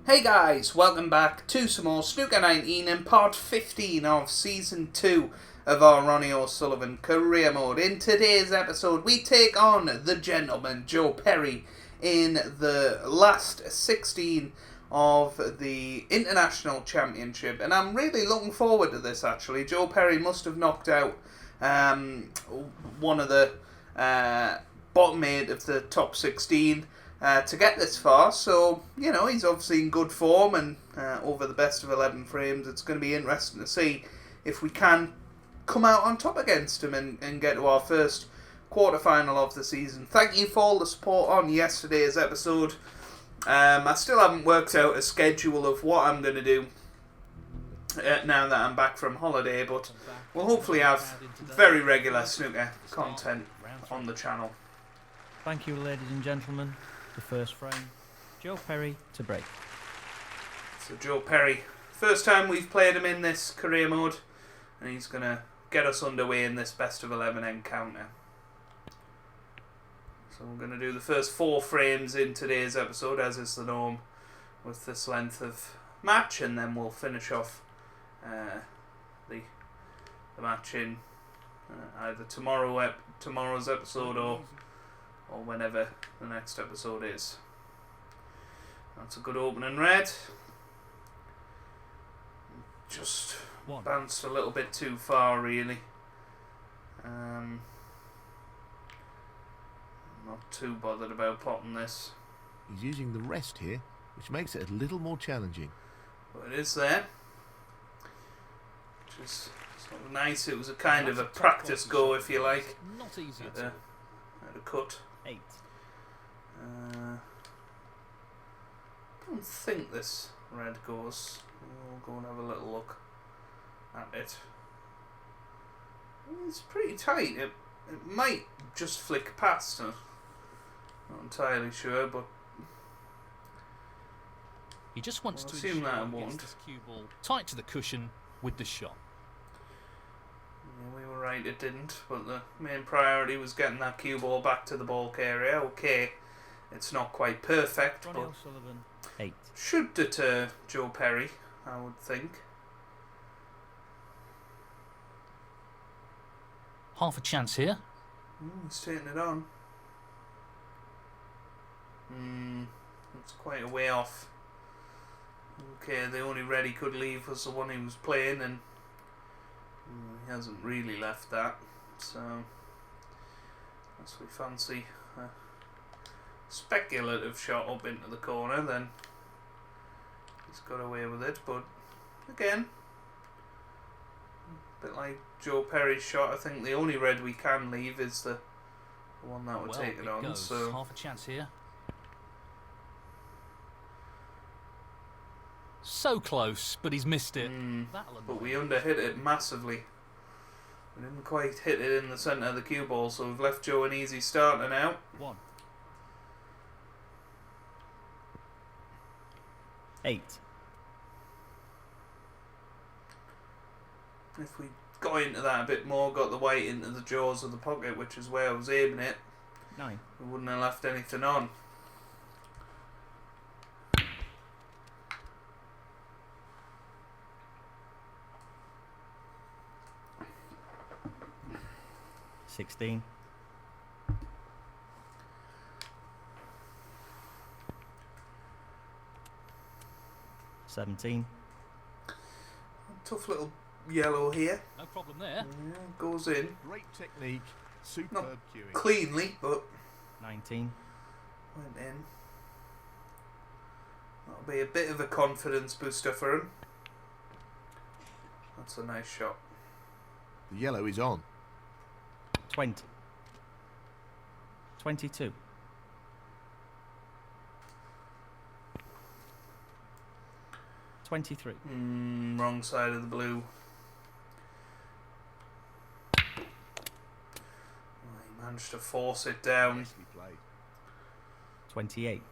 Hey guys, welcome back to some more Snooker 19 and part 15 of Season 2 of our Ronnie O'Sullivan Career Mode. In today's episode, we take on the gentleman, Joe Perry, in the last 16 of the International Championship. And I'm really looking forward to this, actually. Joe Perry must have knocked out one of the bottom 8 of the top 16 to get this far, so, you know, he's obviously in good form, and over the best of 11 frames, it's going to be interesting to see if we can come out on top against him and get to our first quarter-final of the season. Thank you for all the support on yesterday's episode. I still haven't worked out a schedule of what I'm going to do now that I'm back from holiday, but we'll hopefully have very regular snooker content on the channel. Thank you, ladies and gentlemen. The first frame, Joe Perry to break. So Joe Perry, first time we've played him in this career mode, and he's going to get us underway in this best of 11 encounter. So we're going to do the first 4 frames in today's episode, as is the norm, with this length of match, and then we'll finish off the match in either tomorrow's episode or whenever the next episode is. That's a good opening red. Just bounced a little bit too far, really. Not too bothered about potting this. He's using the rest here, which makes it a little more challenging. But it is there. Which is sort of nice. It was a kind of a practice go, if you like. Not easy at a cut. 8. I don't think this red goes. We'll go and have a little look at it. It's pretty tight. It might just flick past. Not entirely sure, but he just wants to assume that it ensure he won't. gets this cue ball tight to the cushion with the shot. Yeah, we were right, it didn't, but the main priority was getting that cue ball back to the bulk area. Okay, it's not quite perfect, Ronnie but O'Sullivan 8. should deter Joe Perry, I would think. Half a chance here. He's taking it on. It's quite a way off. Okay, the only red he could leave was the one he was playing, and he hasn't really left that. So, unless we fancy a speculative shot up into the corner, then he's got away with it. But again, a bit like Joe Perry's shot, I think the only red we can leave is the one that would take it on. Goes. So Half a chance here. So close, but he's missed it. But we underhit it massively. We didn't quite hit it in the centre of the cue ball, so we've left Joe an easy starter now. 1. 8. If we got into that a bit more, got the white into the jaws of the pocket, which is where I was aiming it, 9. we wouldn't have left anything on. 16. 17. Tough little yellow here. No problem there. Yeah, goes in. Great technique, superb Not cueing. cleanly, but 19. went in. That'll be a bit of a confidence booster for him. That's a nice shot. The yellow is on. 20. 22. 23. Wrong side of the blue. Oh, he managed to force it down. Nicely played. 28.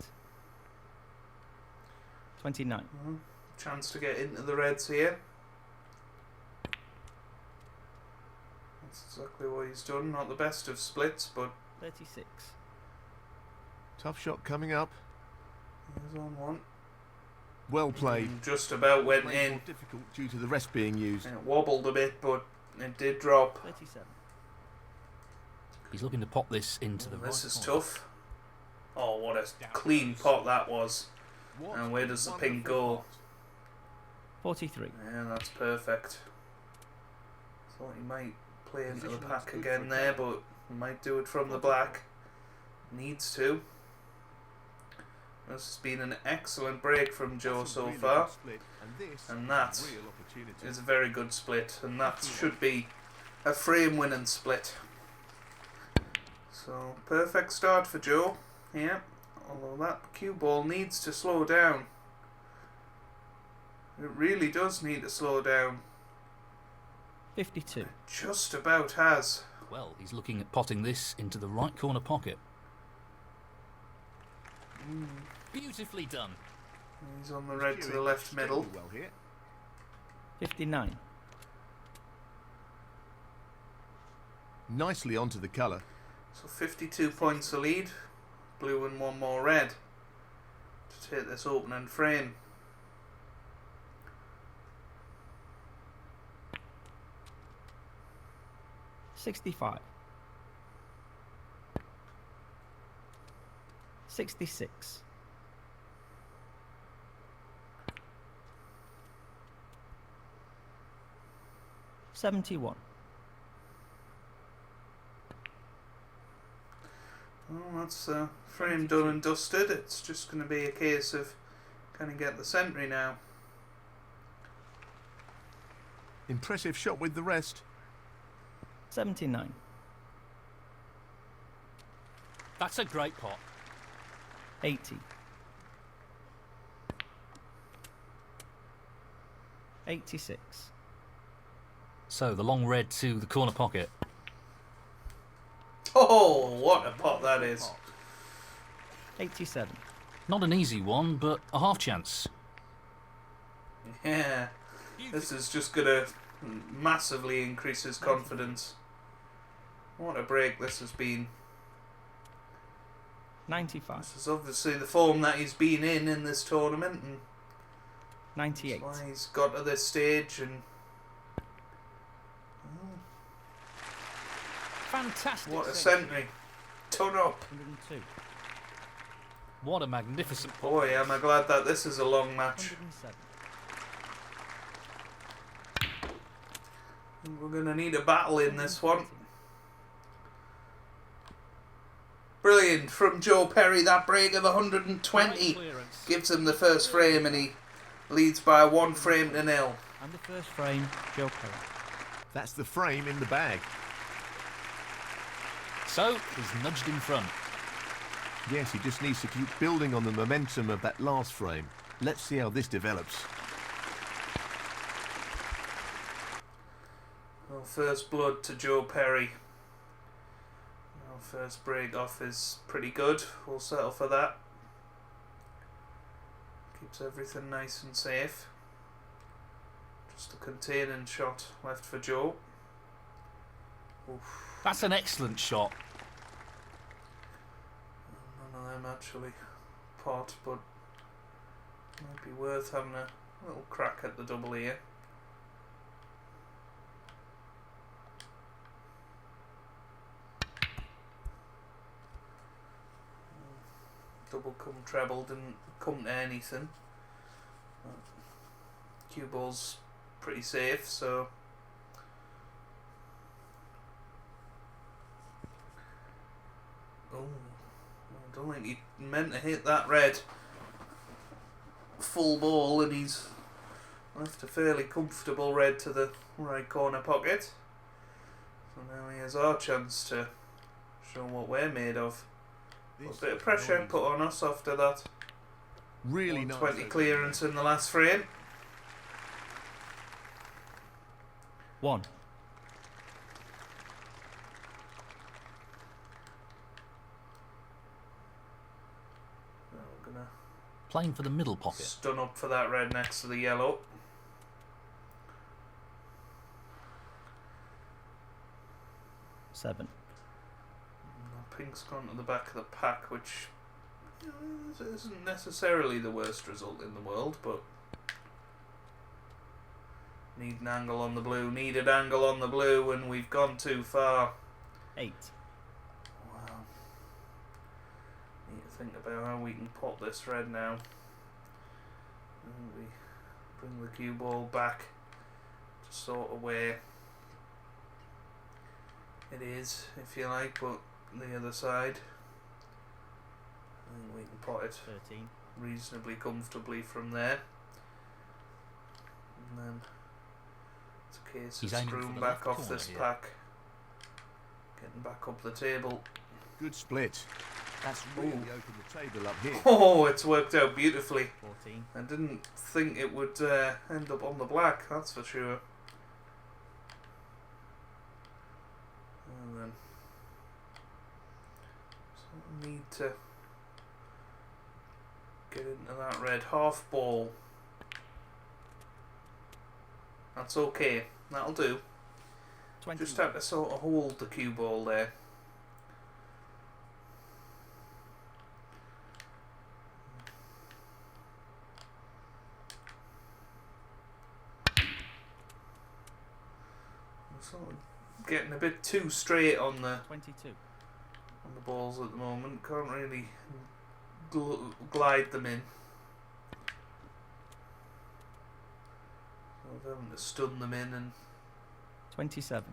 29. Chance to get into the reds here. That's exactly what he's done. Not the best of splits, but 36. Tough shot coming up. he's on one. Well played. Just about went Played in. more difficult due to the rest being used. It wobbled a bit, but it did drop. 37. He's looking to pop this into the This is corner. tough. Oh, what a clean pot that was. And where does the pink go? 43. Yeah, that's perfect. Thought he might play into the pack again there, but he might do it from the black. Needs to. This has been an excellent break from Joe so far. And that is a very good split. And that should be a frame winning split. So, perfect start for Joe. Yeah. Although that cue ball needs to slow down. It really does need to slow down. 52. Just about has. Well, he's looking at potting this into the right corner pocket. Beautifully done. He's on the red to the left middle. Well here. 59. Nicely onto the colour. So 52 points the lead. Blue and one more red to take this opening frame. $65. 66. 71. Well, that's frame done and dusted. It's just going to be a case of can he get the century now. Impressive shot with the rest. 79. That's a great pot. 80. 86. So the long red to the corner pocket. Oh, what a pot that is. 87. Not an easy one, but a half chance. Yeah, this is just going to massively increase his confidence. What a break this has been. 95. This is obviously the form that he's been in this tournament, and 98. that's why he's got to this stage. And Fantastic. what a save. century. Turn up. 102. What a magnificent pot. Boy, am I glad that this is a long match. 107. We're going to need a battle in this one. Brilliant from Joe Perry. That break of 120 gives him the first frame, and he leads by 1 frame to 0. And the first frame, Joe Perry. That's the frame in the bag. So he's nudged in front. Yes, he just needs to keep building on the momentum of that last frame. Let's see how this develops. Well, first blood to Joe Perry. Well, first break off is pretty good. We'll settle for that. Keeps everything nice and safe. Just a containing shot left for Joe. Oof. That's an excellent shot. None of them actually pot, but might be worth having a little crack at the double here. Double come treble didn't come to anything. Cue ball's pretty safe, so I don't think he meant to hit that red full ball, and he's left a fairly comfortable red to the right corner pocket. So now he has our chance to show what we're made of. A bit of pressure put on us after that Really nice. 20 clearance in the last frame. 1. We're gonna Playing for the middle pocket. stun up for that red next to the yellow. Seven. Pink's gone to the back of the pack, which It isn't necessarily the worst result in the world, but need an angle on the blue, needed angle on the blue, and we've gone too far. 8. Wow. Need to think about how we can pot this red now. And we bring the cue ball back to sort of where it is, if you like, but the other side. I think we can pot it 13. reasonably comfortably from there. And then it's a case of He's aiming screwing for the back left off corner this here. pack. Getting back up the table. Good split. That's really opened the table up here. Oh, it's worked out beautifully. 14. I didn't think it would end up on the black, that's for sure. And then so I need to get into that red half ball. That's okay, that'll do. 20. Just have to sort of hold the cue ball there. I'm sort of getting a bit too straight on the 22. balls at the moment. Can't really glide them in. So I'm having to stun them in and 27.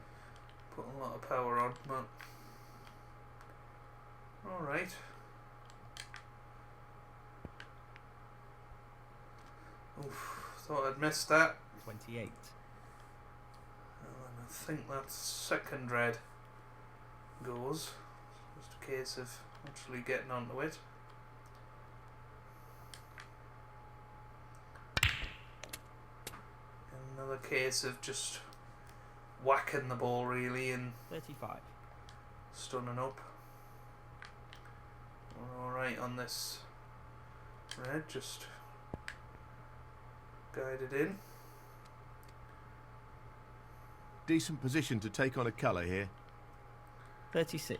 put a lot of power on, but alright. Oof, thought I'd missed that. 28. And I think that second red goes. Just a case of actually getting onto it. Another case of just whacking the ball really and 35. stunning up. We're alright on this red, just guide it in. Decent position to take on a colour here. 36.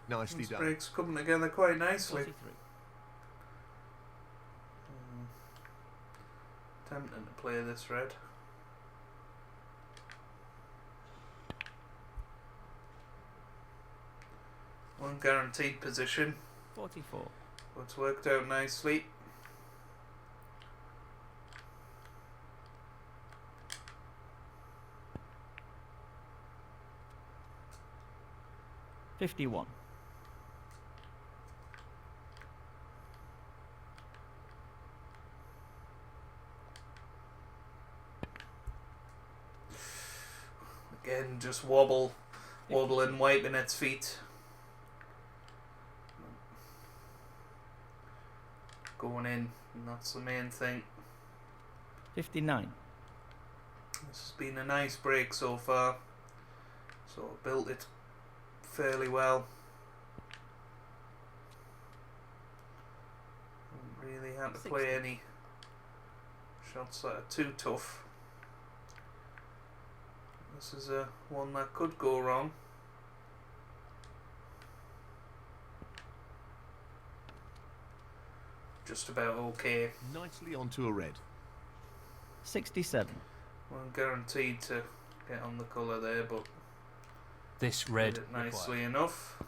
Nicely This done. break's coming together quite nicely. 43. Tempting to play this red. One guaranteed position, 44. but it's worked out nicely. $51. Again, just wobbling, wiping its feet. Going in, and that's the main thing. 59. This has been a nice break so far. So I built it fairly well. Haven't really had to play any shots that are too tough. This is one that could go wrong. Just about okay. Nicely onto a red. 67. Well, I'm guaranteed to get on the colour there, but This did red it nicely required. enough.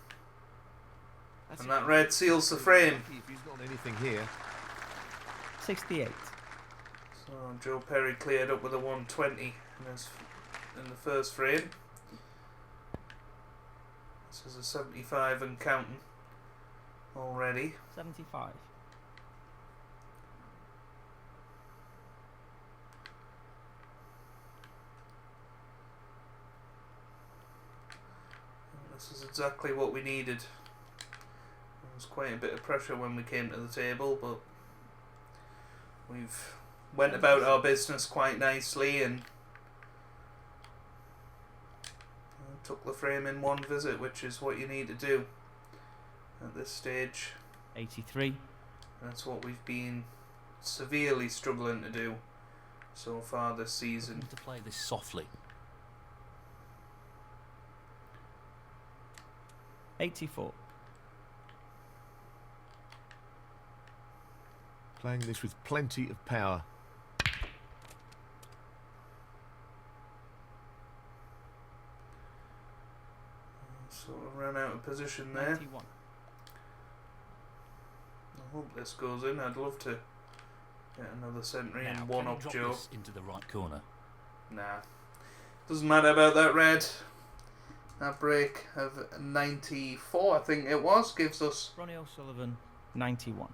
That's And that red seals the frame. If he's got anything here. 68. So Joe Perry cleared up with a 120 in the first frame. This is a 75 and counting already. 75. And this is exactly what we needed. There was quite a bit of pressure when we came to the table, but we've went about our business quite nicely and took the frame in one visit, which is what you need to do at this stage. 83. That's what we've been severely struggling to do so far this I season. need to play this softly. 84. Playing this with plenty of power. Sort of ran out of position there. 91. I hope this goes in. I'd love to get another century Now, and one can you up drop Joe. this into the right corner? Nah. Doesn't matter about that red. That break of 94, I think it was, gives us Ronnie O'Sullivan, 91.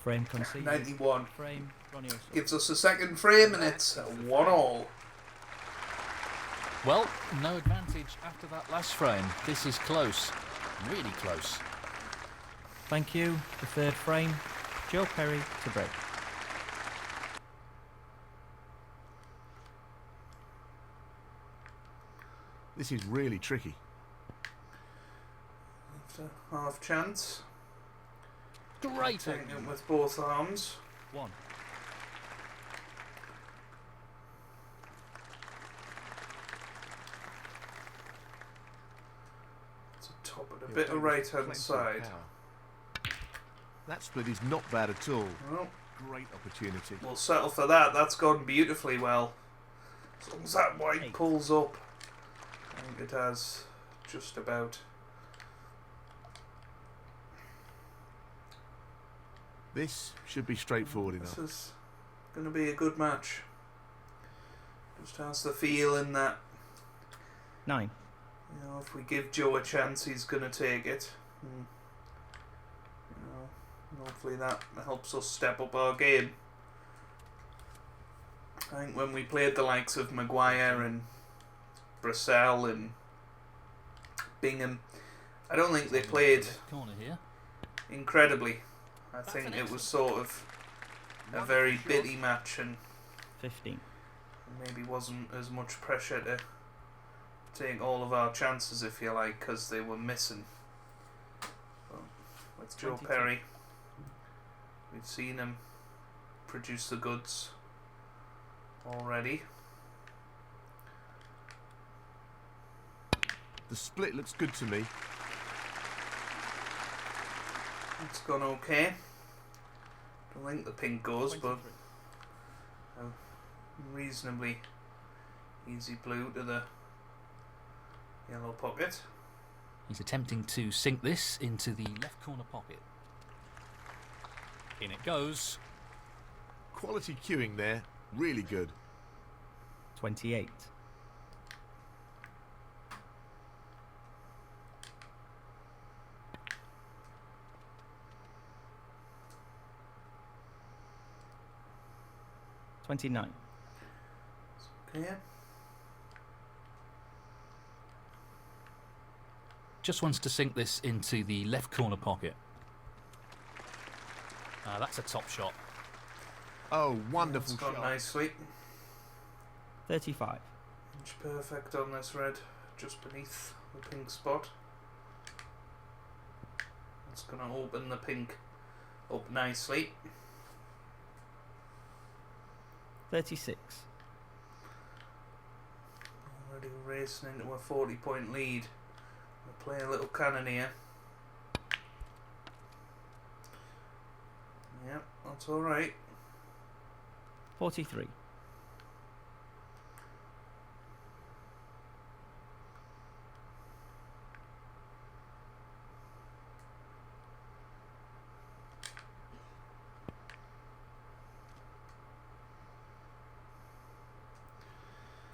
Frame conceded. 91. Frame, Ronnie O'Sullivan. Gives us a second frame and it's 1-1. Well, no advantage after that last frame. This is close. Really close. Thank you. The third frame, Joe Perry to break. This is really tricky. After half chance. Great. Taking it with both arms. 1. It's a top and a You're bit playing of with right hand plenty of side. power. That split is not bad at all. Well, Great opportunity. we'll settle for that. That's gone beautifully well. As long as that white 8. pulls up. I think it has just about. This should be straightforward This enough. is going to be a good match. Just has the feeling that, 9. you know, if we give Joe a chance, he's going to take it. And, you know, and hopefully that helps us step up our game. I think when we played the likes of Maguire and Brissell and Bingham, I don't think they played Corner here. incredibly. I think it was sort of a very bitty match and 15. maybe wasn't as much pressure to take all of our chances, if you like, because they were missing. But with Joe 22. Perry, we've seen him produce the goods already. The split looks good to me. It's gone okay. Don't think the pink goes, but 23. a reasonably easy blue to the yellow pocket. He's attempting to sink this into the left corner pocket. In it goes. Quality cueing there. Really good. 28. 29. Okay. Just wants to sink this into the left corner pocket. That's a top shot. Oh, wonderful It's gone shot. nicely. 35. Inch perfect on this red, just beneath the pink spot. It's going to open the pink up nicely. 36. Already racing into a 40-point lead. We'll play a little cannon here. Yep, that's alright. 43.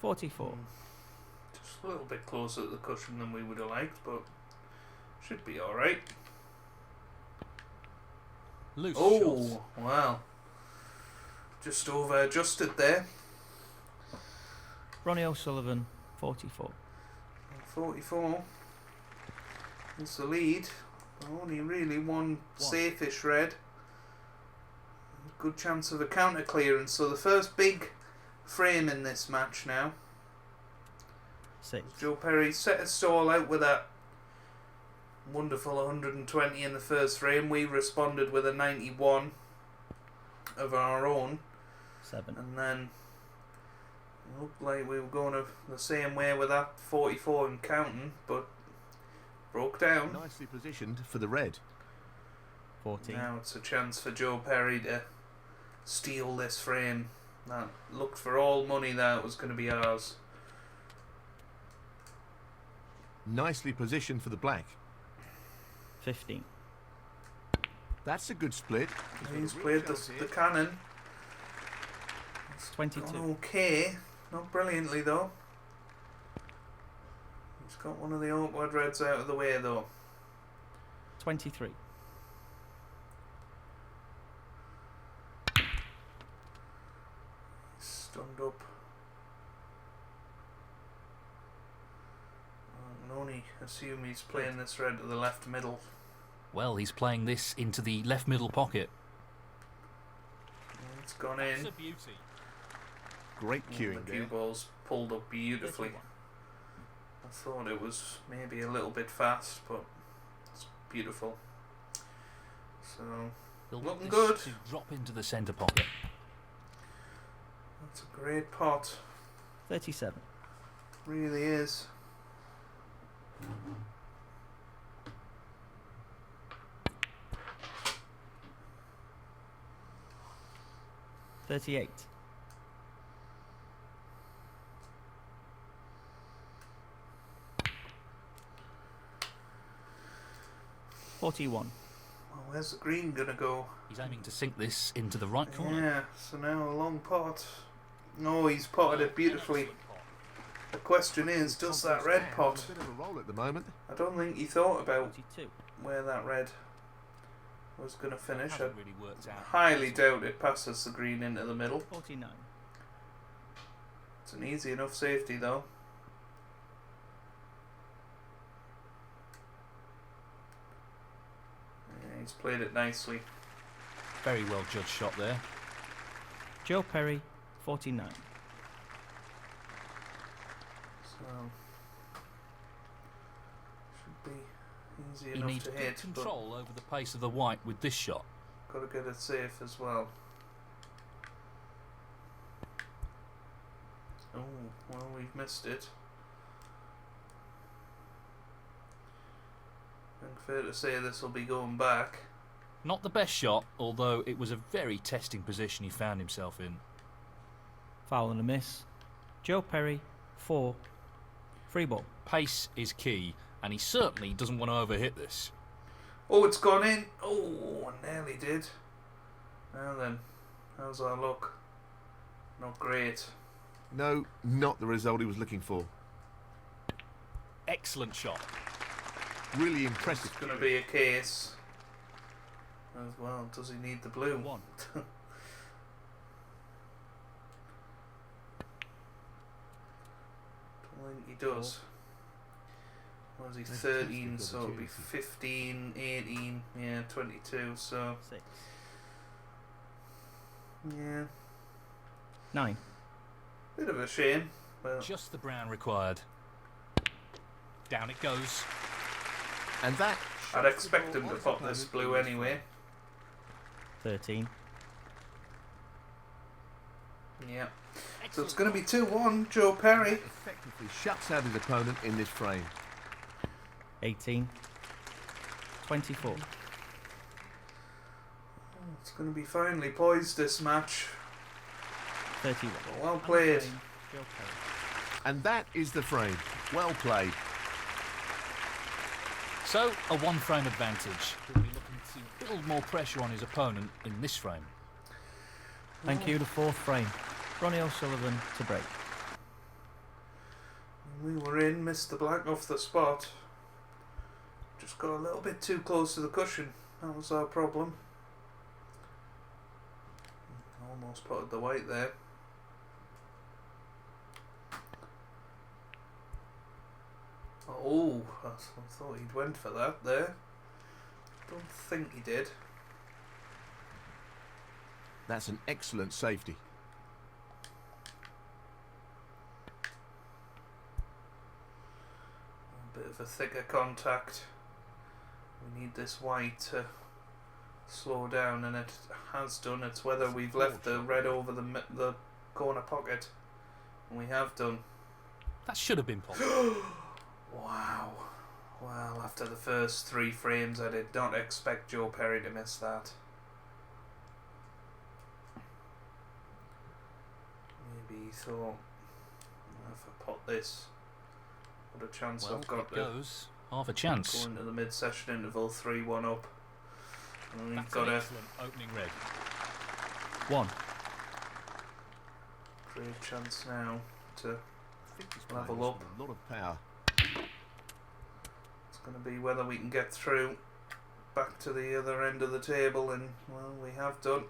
44. Just a little bit closer to the cushion than we would have liked, but should be alright. Loose Oh, shot. wow. Just over adjusted there. Ronnie O'Sullivan, 44. 44 is the lead. Only really one safe-ish red. Good chance of a counter clearance. So the first big frame in this match now. 6. Joe Perry set a stall out with that wonderful 120 in the first frame. We responded with a 91 of our own. 7. And then Looked like we were going the same way with that 44 and counting, but broke down. Nicely positioned for the red. 14. Now it's a chance for Joe Perry to steal this frame. That looked for all money that it was going to be ours. Nicely positioned for the black. 15. That's a good split. He's played the cannon. 22. Gone okay. Not brilliantly though. He's got one of the awkward reds out of the way though. 23. Stunned up. I can only assume he's playing this red to the left middle. Well, he's playing this into the left middle pocket. It's gone in. That's a beauty. Great The queuing cue there. ball's pulled up beautifully. 31. I thought it was maybe a little bit fast, but it's beautiful. So He'll looking want good. this to drop into the centre pocket. That's a great pot. 37. Really is. 38. 41. Well, where's the green gonna go? He's aiming to sink this into the right corner. Yeah, so now a long pot. No, he's potted it beautifully. The question is, does that red pot? A bit of a roll at the moment. I don't think he thought about 42. where that red was going to finish. I Hasn't really worked out. highly doubt it passes the green into the middle. 49. It's an easy enough safety though. Yeah, he's played it nicely. Very well judged shot there. Joe Perry, 49. So should be easy He enough needs to good hit, control over the pace of the white with this shot. but got to get it safe as well. Oh, well, we've missed it. I think fair to say this will be going back. Not the best shot, although it was a very testing position he found himself in. Foul and a miss. Joe Perry, 4. Free ball. Pace is key, and he certainly doesn't want to overhit this. Oh, it's gone in. Oh, I nearly did. Now then, how's our luck? Not great. No, not the result he was looking for. Excellent shot. Really impressive. It's going to be a case as well. Does he need the blue? 1. Don't think he does. What is he, 13, so it'll be 15, 18, yeah, 22, so 6. yeah, 9. bit of a shame, but Just the brown required. Down it goes. And that. I'd expect him to pop this blue anyway. 13. Yeah, so it's going to be 2-1, Joe Perry. Effectively shuts out his opponent in this frame. 18. 24. It's going to be finely poised, this match. 31. Well played. Frame, Joe Perry. And that is the frame. Well played. So, a one frame advantage. He'll be looking to build more pressure on his opponent in this frame. Thank you, the 4th frame. Ronnie O'Sullivan to break. We were in, missed the black off the spot. Just got a little bit too close to the cushion. That was our problem. Almost potted the white there. Oh, I thought he'd went for that there. Don't think he did. That's an excellent safety. A bit of a thicker contact. We need this white to slow down, and it has done. It's whether we've left the red over the corner pocket And we have done. That should have been possible. Wow. Well, after the first 3 frames, I did not expect Joe Perry to miss that. Maybe he thought, if I pot this, what a chance Well, I've got it to goes. Half a chance. go into the mid-session interval 3-1 up. And we've That's got an a excellent opening red. 1. great chance now to I think he's level playing up. this with a lot of power. It's going to be whether we can get through back to the other end of the table, and well, we have done.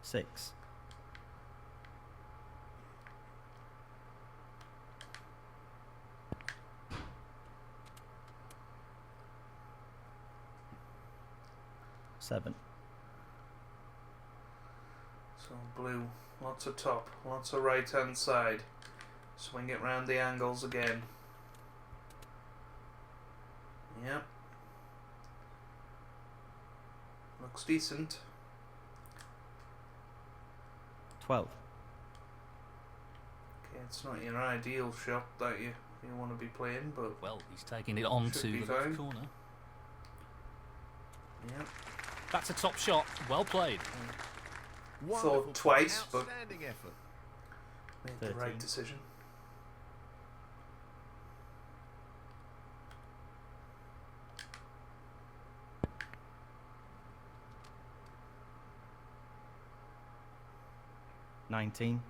6. 7. So blue, lots of top, lots of right hand side. Swing it round the angles again. Yep. Looks decent. 12. Okay, it's not your ideal shot that you want to be playing, but Well, he's taking it on Should to be the left fine. corner. yep. That's a top shot. Well played. Wonderful Thought twice, but outstanding effort. made the 13. right decision. Nineteen.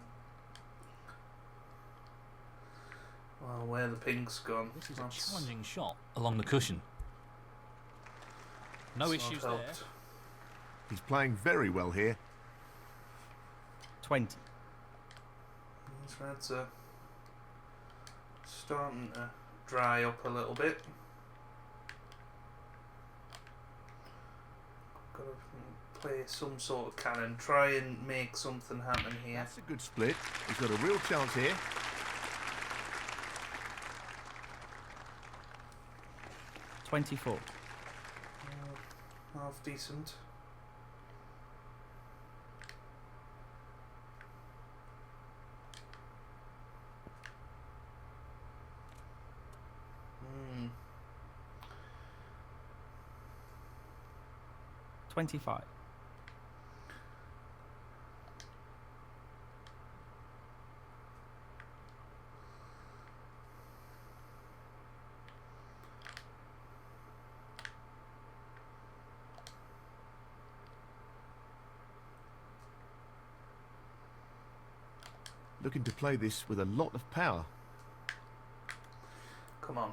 Well, where the pink's gone, This is a that's challenging shot along the cushion. No not issues there. helped. He's playing very well here. 20. These reds are starting to dry up a little bit. Got to play some sort of cannon, try and make something happen here. That's a good split. He's got a real chance here. 24. Half decent. Hmm. 25. Looking to play this with a lot of power. Come on.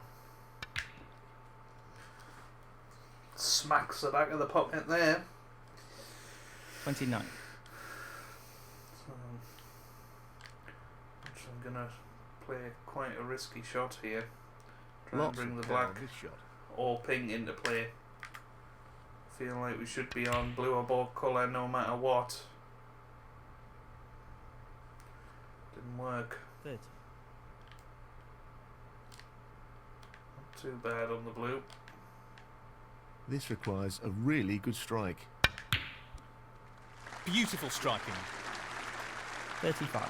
Smacks the back of the pocket there. 29. So I'm gonna play quite a risky shot here. Try Lots and bring of the power black on this shot. or pink into play. Feel like we should be on blue or both colour no matter what. Didn't work. 30. Not too bad on the blue. This requires a really good strike. Beautiful striking. 35.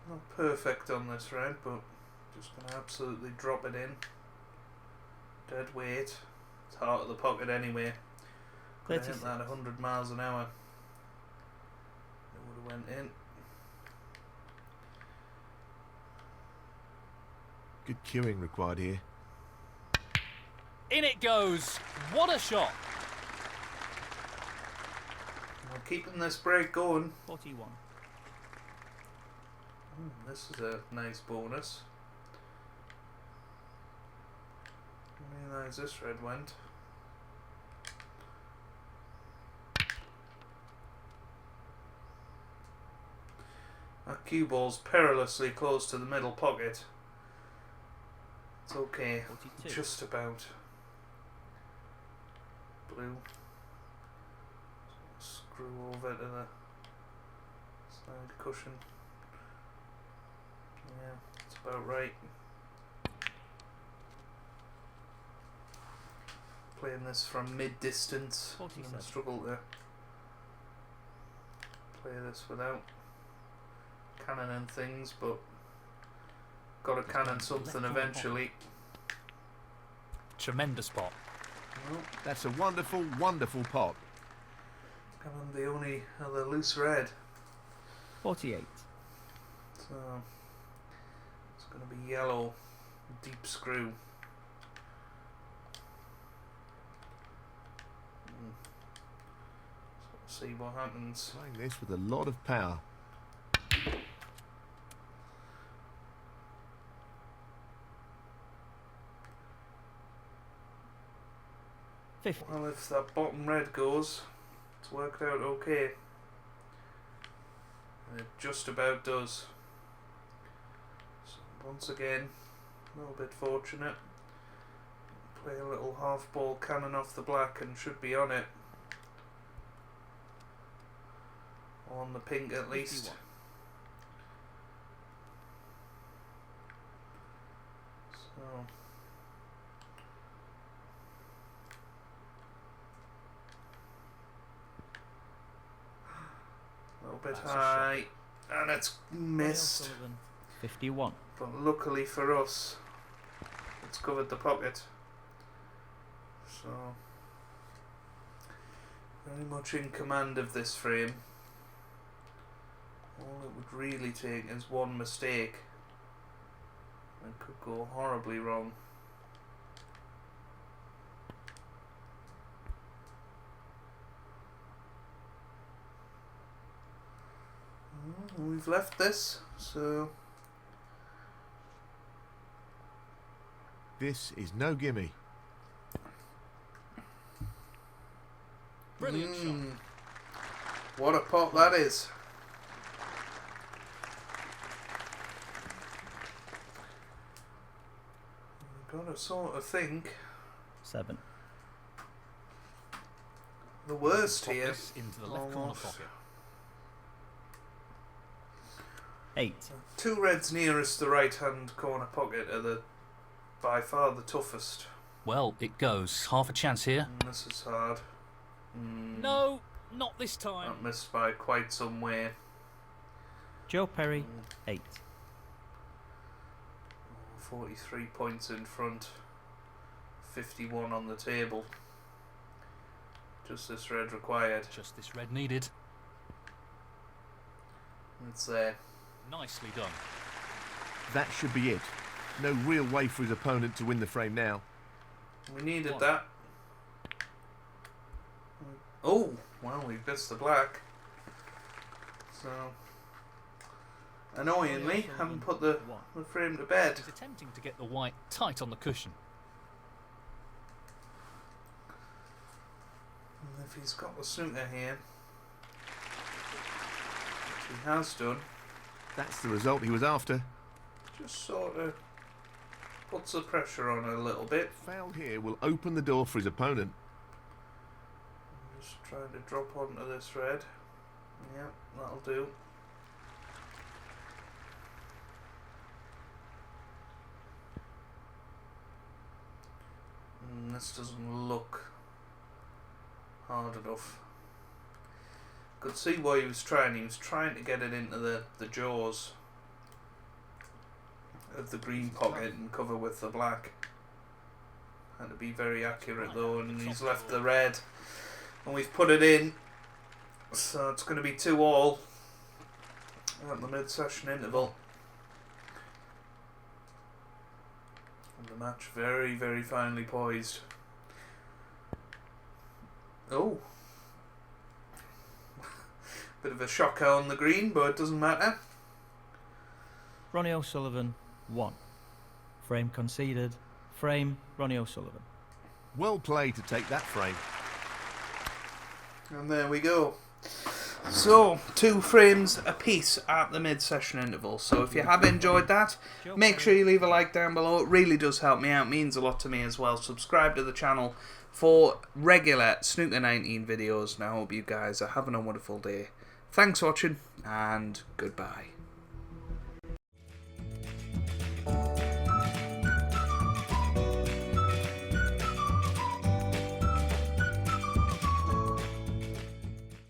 Not perfect on this round, but just gonna absolutely drop it in. Dead weight. It's heart of the pocket anyway. Could have hit 36. that 100 miles an hour. It would have went in. Good cueing required here. In it goes. What a shot. We're keeping this break going. 41. This is a nice bonus. Didn't realise this red went. That cue ball's perilously close to the middle pocket. It's okay. 42. Just about. Blue. Screw over to the side cushion. Yeah, that's about right. playing this from mid-distance. I'm 47. going to struggle to play this without cannon and things, but got to cannon something eventually. Tremendous pot. Well, That's a wonderful, wonderful pot. cannon the only other loose red. 48. So it's going to be yellow, deep screw. So we'll see what happens. Playing this with a lot of power. 50. Well, if that bottom red goes, it's worked out okay. And it just about does. So once again, a little bit fortunate. Play a little half ball cannon off the black and should be on it. On the pink at least. 51. So a little bit That's a high, and it's Ronnie missed. O'Sullivan, 51. But luckily for us, it's covered the pocket. So very much in command of this frame. All it would really take is one mistake and could go horribly wrong. Well, we've left this, so This is no gimme. Brilliant shot. what a pot that is. You've got to sort of think 7. the worst Pop here. this into the left corner Almost. pocket. 8. Two reds nearest the right hand corner pocket are the by far the toughest. Well, it goes. Half a chance here. This is hard. No, not this time. That missed by quite some way. Joe Perry, 8. 43 points in front, 51 on the table. Just this red required. Just this red needed. It's there. Nicely done. That should be it. No real way for his opponent to win the frame now. We needed One. that. Oh, well, we've missed the black. So, annoyingly, haven't put the frame to bed. He's attempting to get the white tight on the cushion. And if he's got the snooker here, which he has done, That's the result he was after. just sort of puts the pressure on a little bit. Foul here will open the door for his opponent. Just trying to drop onto this red. Yep, that'll do. This doesn't look hard enough. Could see why he was trying. He was trying to get it into the jaws of the green pocket and cover with the black. Had to be very accurate though, and he's left the red, and we've put it in. So it's going to be 2-all at the mid-session interval. And the match very, very finely poised. Oh. Bit of a shocker on the green, but it doesn't matter. Ronnie O'Sullivan, 1. Frame conceded. Frame, Ronnie O'Sullivan. Well played to take that frame. And there we go. So, 2 frames apiece at the mid-session interval. So if you have enjoyed that, make sure you leave a like down below. It really does help me out. It means a lot to me as well. Subscribe to the channel for regular Snooker 19 videos. And I hope you guys are having a wonderful day. Thanks for watching, and goodbye.